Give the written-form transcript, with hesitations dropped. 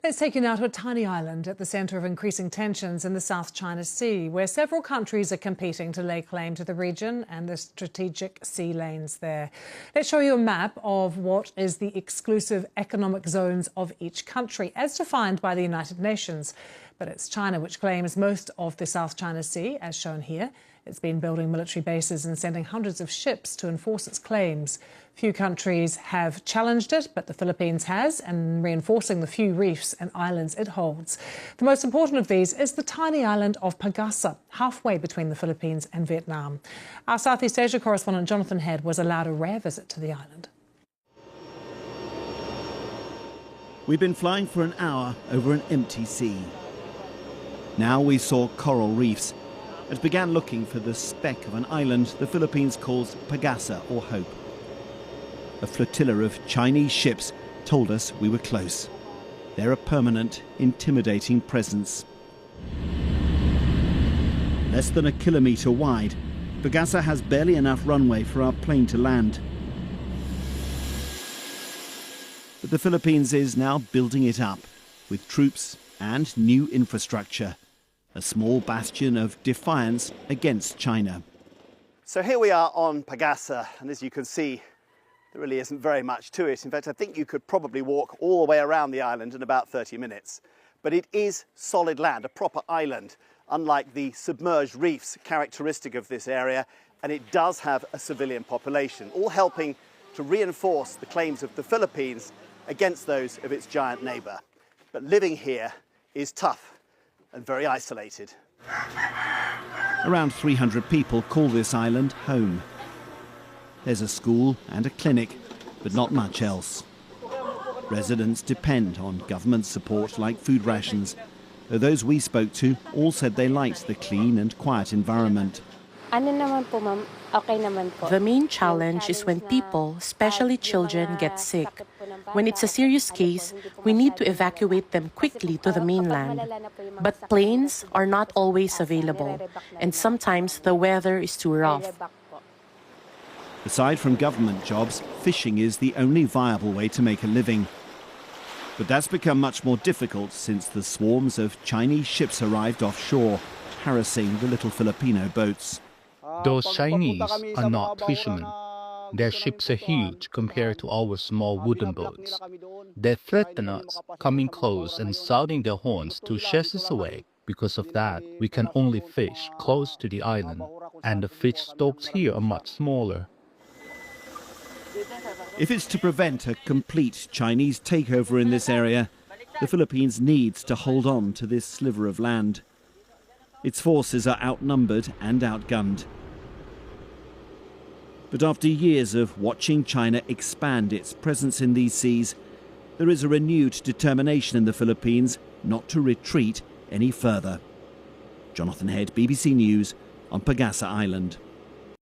Let's take you now to a tiny island at the centre of increasing tensions in the South China Sea, where several countries are competing to lay claim to the region and the strategic sea lanes there. Let's show you a map of what is the exclusive economic zones of each country, as defined by the United Nations. But it's China which claims most of the South China Sea, as shown here. It's been building military bases and sending hundreds of ships to enforce its claims. Few countries have challenged it, but the Philippines has, and reinforcing the few reefs and islands it holds. The most important of these is the tiny island of Pagasa, halfway between the Philippines and Vietnam. Our Southeast Asia correspondent Jonathan Head was allowed a rare visit to the island. We've been flying for an hour over an empty sea. Now we saw coral reefs and began looking for the speck of an island the Philippines calls Pagasa, or Hope. A flotilla of Chinese ships told us we were close. They're a permanent, intimidating presence. Less than a kilometre wide, Pagasa has barely enough runway for our plane to land. But the Philippines is now building it up with troops and new infrastructure. A small bastion of defiance against China. So here we are on Pagasa, and as you can see, there really isn't very much to it. In fact, I think you could probably walk all the way around the island in about 30 minutes. But it is solid land, a proper island, unlike the submerged reefs characteristic of this area, and it does have a civilian population, all helping to reinforce the claims of the Philippines against those of its giant neighbour. But living here is tough and very isolated. Around 300 people call this island home. There's a school and a clinic, but not much else. Residents depend on government support like food rations, though those we spoke to all said they liked the clean and quiet environment. The main challenge is when people, especially children, get sick. When it's a serious case, we need to evacuate them quickly to the mainland. But planes are not always available, and sometimes the weather is too rough. Aside from government jobs, fishing is the only viable way to make a living. But that's become much more difficult since the swarms of Chinese ships arrived offshore, harassing the little Filipino boats. Those Chinese are not fishermen. Their ships are huge compared to our small wooden boats. They threaten us, coming close and sounding their horns to chase us away. Because of that, we can only fish close to the island, and the fish stocks here are much smaller. If it's to prevent a complete Chinese takeover in this area, the Philippines needs to hold on to this sliver of land. Its forces are outnumbered and outgunned. But after years of watching China expand its presence in these seas, there is a renewed determination in the Philippines not to retreat any further. Jonathan Head, BBC News, on Pagasa Island.